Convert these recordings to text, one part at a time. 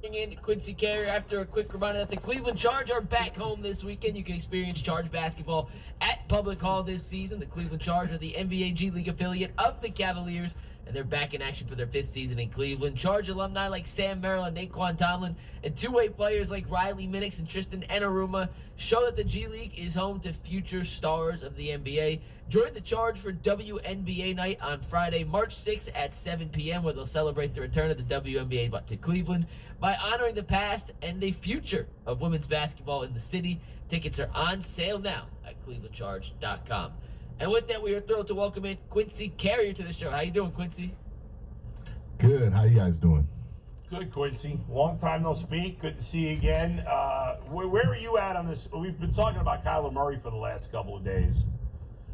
In Quincy Carrier after a quick reminder that the Cleveland Chargers are back home this weekend. You can experience Charge basketball at Public Hall this season. The Cleveland Chargers are the NBA G League affiliate of the Cavaliers, and they're back in action for their fifth season in Cleveland. Charge alumni like Sam Merrill and Naquan Tomlin and two-way players like Riley Minix and Tristan Enaruma show that the G League is home to future stars of the NBA. Join the Charge for WNBA night on Friday, March 6th at 7 p.m., where they'll celebrate the return of the WNBA to Cleveland by honoring the past and the future of women's basketball in the city. Tickets are on sale now at clevelandcharge.com. And with that, we are thrilled to welcome in Quincy Carrier to the show. How you doing, Quincy? Good. How you guys doing? Good, Quincy. Long time no speak. Good to see you again. Where are you at on this? We've been talking about Kyler Murray for the last couple of days.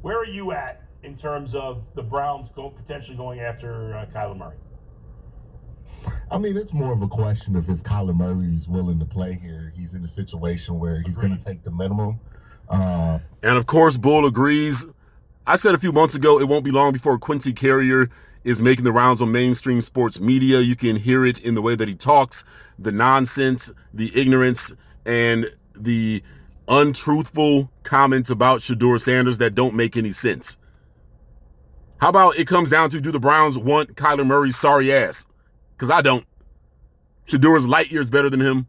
Where are you at in terms of the Browns potentially going after Kyler Murray? I mean, it's more of a question of if Kyler Murray is willing to play here. He's in a situation where he's going to take the minimum. And of course, Bull agrees. I said a few months ago, it won't be long before Quincy Carrier is making the rounds on mainstream sports media. You can hear it in the way that he talks, the nonsense, the ignorance, and the untruthful comments about Shedeur Sanders that don't make any sense. How about it comes down to, do the Browns want Kyler Murray's sorry ass? Because I don't. Shedeur is light years better than him.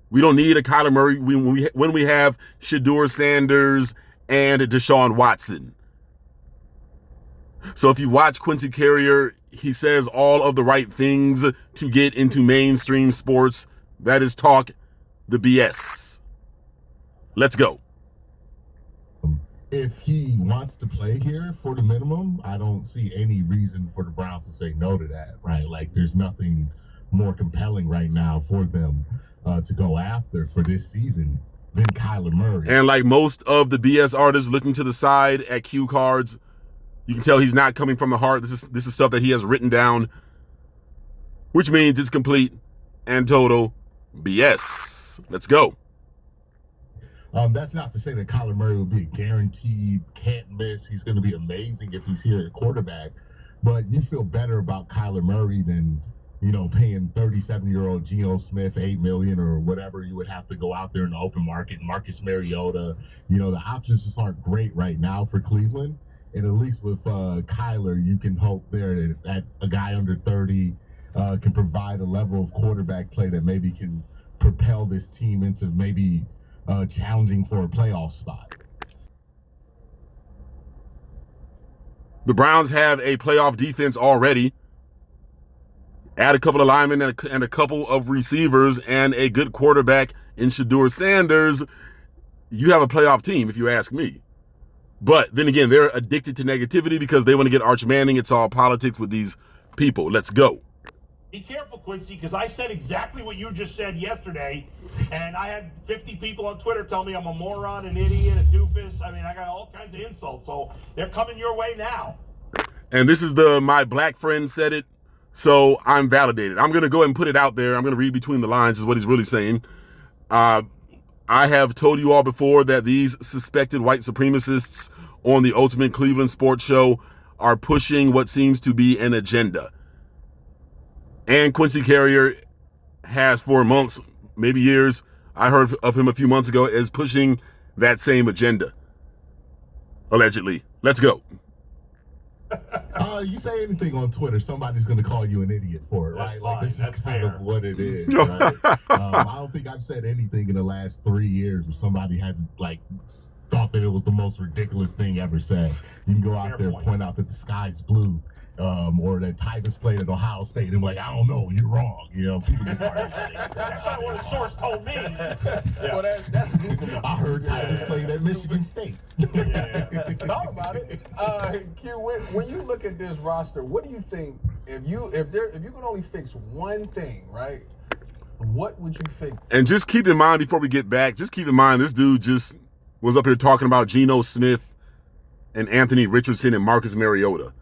We don't need a Kyler Murray when we have Shedeur Sanders and Deshaun Watson. So if you watch Quincy Carrier, he says all of the right things to get into mainstream sports. That is talk the BS. Let's go. If he wants to play here for the minimum, I don't see any reason for the Browns to say no to that, right? Like, there's nothing more compelling right now for them to go after for this season than Kyler Murray. And like most of the BS artists looking to the side at cue cards, you can tell he's not coming from the heart. This is stuff that he has written down, which means it's complete and total BS. Let's go. That's not to say that Kyler Murray will be a guaranteed can't miss. He's going to be amazing if he's here at quarterback. But you feel better about Kyler Murray than, paying 37-year-old Geno Smith $8 million or whatever you would have to go out there in the open market. Marcus Mariota, the options just aren't great right now for Cleveland. And at least with Kyler, you can hope there that a guy under 30 can provide a level of quarterback play that maybe can propel this team into maybe challenging for a playoff spot. The Browns have a playoff defense already. Add a couple of linemen and a couple of receivers and a good quarterback in Shedeur Sanders. You have a playoff team, if you ask me. But then again, they're addicted to negativity because they want to get Arch Manning. It's all politics with these people. Let's go. Be careful, Quincy, because I said exactly what you just said yesterday, and I had 50 people on Twitter tell me I'm a moron, an idiot, a doofus. I mean, I got all kinds of insults, so they're coming your way now. And this is my black friend said it, so I'm validated. I'm going to go ahead and put it out there. I'm going to read between the lines is what he's really saying. I have told you all before that these suspected white supremacists on the Ultimate Cleveland Sports Show are pushing what seems to be an agenda. And Quincy Carrier has for months, maybe years, I heard of him a few months ago, as pushing that same agenda. Allegedly. Let's go. You say anything on Twitter, somebody's going to call you an idiot for it, That's right? fine. Like, this That's is kind fair. of what it is, right? I don't think I've said anything in the last 3 years where somebody has, thought that it was the most ridiculous thing ever said. You can go out there and point out that the sky's blue, or that Tigers played at Ohio State, and like, I don't know, you're wrong. People just aren't. That's not what a source told me. Well, that's I heard Tigers played at Michigan State. Talk about it. Q, when you look at this roster, what do you think? If you could only fix one thing, right? What would you fix? And just keep in mind before we get back, just keep in mind this dude just was up here talking about Geno Smith and Anthony Richardson and Marcus Mariota.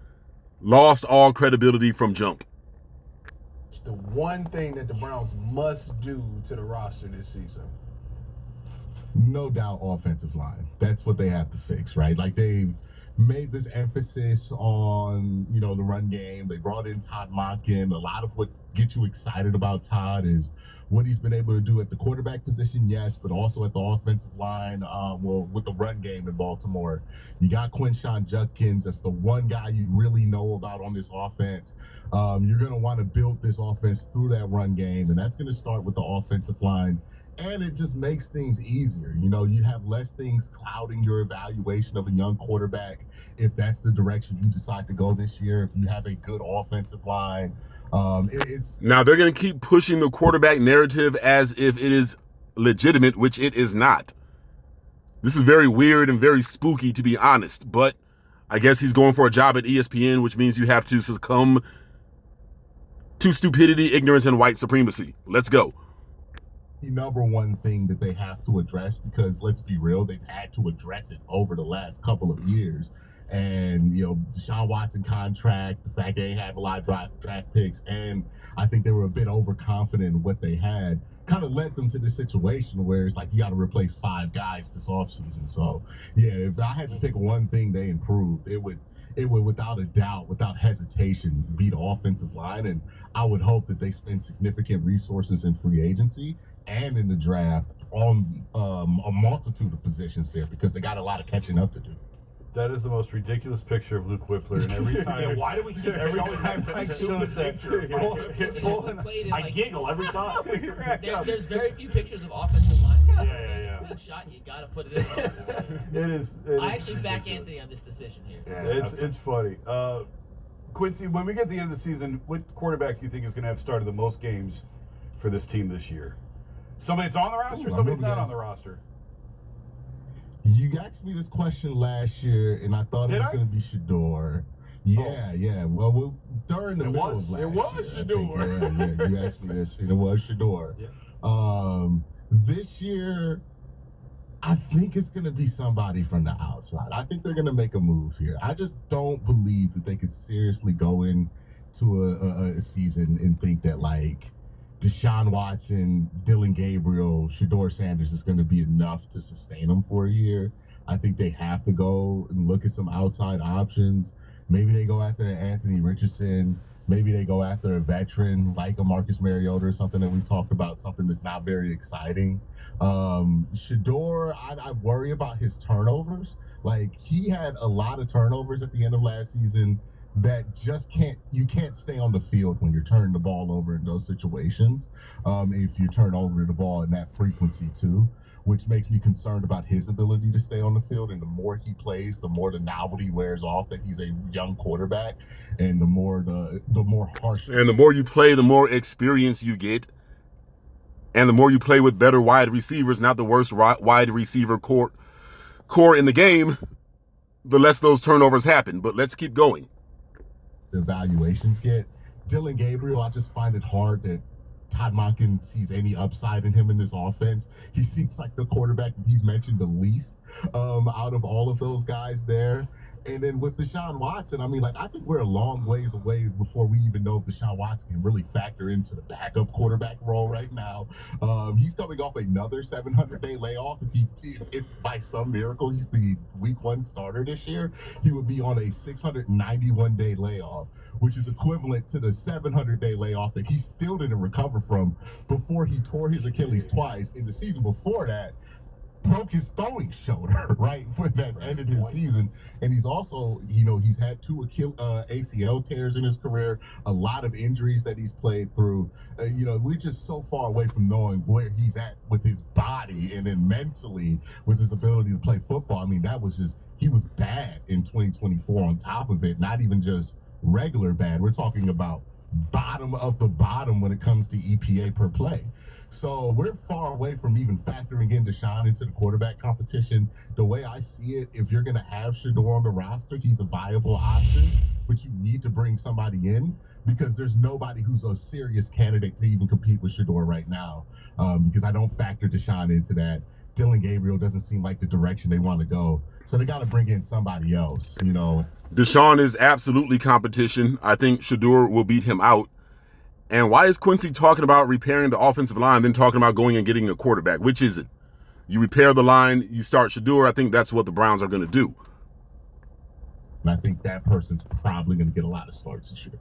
Lost all credibility from jump. The one thing that the Browns must do to the roster this season. No doubt offensive line. That's what they have to fix, right? Like, they've made this emphasis on, the run game. They brought in Todd Monken. A lot of what gets you excited about Todd is what he's been able to do at the quarterback position, yes, but also at the offensive line, with the run game in Baltimore. You got Quinshon Judkins. That's the one guy you really know about on this offense. You're going to want to build this offense through that run game, and that's going to start with the offensive line. And it just makes things easier. You have less things clouding your evaluation of a young quarterback if that's the direction you decide to go this year. If you have a good offensive line, now they're going to keep pushing the quarterback narrative as if it is legitimate, which it is not. This is very weird and very spooky, to be honest. But I guess he's going for a job at ESPN, which means you have to succumb to stupidity, ignorance, and white supremacy. Let's go. The number one thing that they have to address, because let's be real, they've had to address it over the last couple of years. And, Deshaun Watson contract, the fact they have a lot of draft picks, and I think they were a bit overconfident in what they had, kind of led them to this situation where it's like you got to replace 5 guys this offseason. So, yeah, if I had to pick one thing they improved, it would without a doubt, without hesitation, be the offensive line. And I would hope that they spend significant resources in free agency and in the draft on a multitude of positions there, because they got a lot of catching up to do. That is the most ridiculous picture of Luke Whippler, and every time, why do we keep every showing time that Mike stupid shows that, picture? I giggle every time. There's very few pictures of offensive line. Yeah. Clean shot, you gotta put it in. It is. I actually back Anthony on this decision here. Yeah, it's funny. Quincy, when we get to the end of the season, what quarterback do you think is going to have started the most games for this team this year? Somebody that's on the roster, or somebody's not on the roster? You asked me this question last year, and I thought it was going to be Shedeur. Yeah. Well, during the middle of last year. It was Shedeur. Yeah, you asked me this, and it was Shedeur. Yeah. This year, I think it's going to be somebody from the outside. I think they're going to make a move here. I just don't believe that they could seriously go into a season and think that, like, Deshaun Watson, Dylan Gabriel, Shedeur Sanders is going to be enough to sustain them for a year. I think they have to go and look at some outside options. Maybe they go after Anthony Richardson. Maybe they go after a veteran like a Marcus Mariota or something that we talked about, something that's not very exciting. Shedeur, I worry about his turnovers. Like, he had a lot of turnovers at the end of last season that just you can't stay on the field when you're turning the ball over in those situations. If you turn over the ball in that frequency too, which makes me concerned about his ability to stay on the field. And the more he plays, the more the novelty wears off that he's a young quarterback, and the more harsh. And the more you play, the more experience you get, and the more you play with better wide receivers, not the worst wide receiver core in the game, the less those turnovers happen. But let's keep going. The evaluations get. Dylan Gabriel, I just find it hard that Todd Monken sees any upside in him in this offense. He seems like the quarterback that he's mentioned the least out of all of those guys there. And then with Deshaun Watson, I think we're a long ways away before we even know if Deshaun Watson can really factor into the backup quarterback role right now. He's coming off another 700-day layoff. If by some miracle he's the week 1 starter this year, he would be on a 691-day layoff, which is equivalent to the 700-day layoff that he still didn't recover from before he tore his Achilles twice. In the season before that, broke his throwing shoulder, right, when that ended his season. And he's also, he's had 2 ACL tears in his career, a lot of injuries that he's played through. We're just so far away from knowing where he's at with his body and then mentally with his ability to play football. He was bad in 2024 on top of it, not even just regular bad. We're talking about bottom of the bottom when it comes to EPA per play. So we're far away from even factoring in Deshaun into the quarterback competition. The way I see it, if you're going to have Shedeur on the roster, he's a viable option, but you need to bring somebody in because there's nobody who's a serious candidate to even compete with Shedeur right now, because I don't factor Deshaun into that. Dylan Gabriel doesn't seem like the direction they want to go. So they got to bring in somebody else, Deshaun is absolutely competition. I think Shedeur will beat him out. And why is Quincy talking about repairing the offensive line, then talking about going and getting a quarterback? Which is it? You repair the line, you start Shedeur. I think that's what the Browns are going to do. And I think that person's probably going to get a lot of starts this year.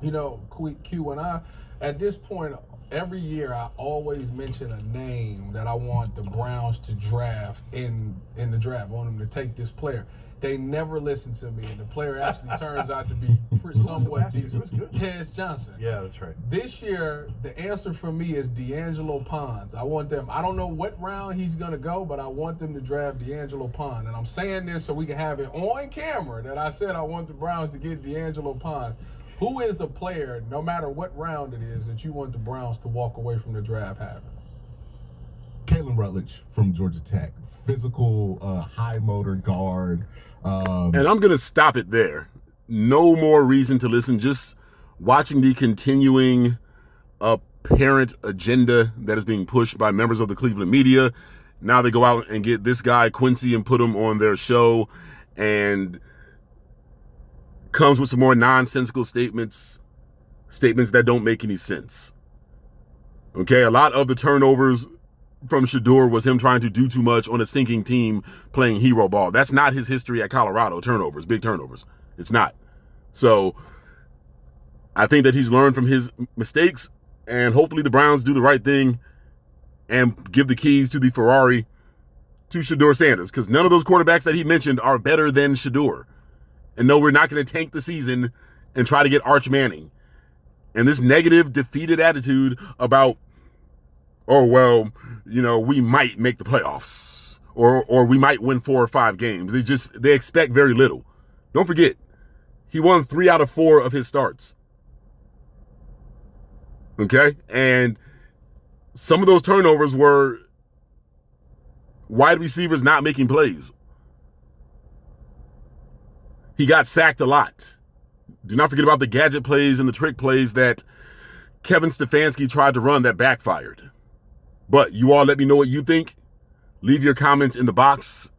You know, Q, when at this point, every year I always mention a name that I want the Browns to draft in the draft. I want them to take this player. They never listen to me, and the player actually turns out to be somewhat decent. Tez Johnson. Yeah, that's right. This year, the answer for me is D'Angelo Pons. I want them. I don't know what round he's going to go, but I want them to draft D'Angelo Pons. And I'm saying this so we can have it on camera that I said I want the Browns to get D'Angelo Pons. Who is a player, no matter what round it is, that you want the Browns to walk away from the draft having? Kalen Rutledge from Georgia Tech. Physical, high motor guard. And I'm going to stop it there. No more reason to listen. Just watching the continuing apparent agenda that is being pushed by members of the Cleveland media. Now they go out and get this guy, Quincy, and put him on their show and comes with some more nonsensical statements that don't make any sense. Okay, a lot of the turnovers from Shedeur was him trying to do too much on a sinking team playing hero ball. That's not his history at Colorado, turnovers, big turnovers. It's not. So I think that he's learned from his mistakes, and hopefully the Browns do the right thing and give the keys to the Ferrari to Shedeur Sanders, because none of those quarterbacks that he mentioned are better than Shedeur. And no, we're not going to tank the season and try to get Arch Manning. And this negative, defeated attitude about, oh, well, you know, we might make the playoffs or we might win 4 or 5 games. They expect very little. Don't forget, he won 3 out of 4 of his starts. Okay? And some of those turnovers were wide receivers not making plays. He got sacked a lot. Do not forget about the gadget plays and the trick plays that Kevin Stefanski tried to run that backfired. But you all let me know what you think. Leave your comments in the box.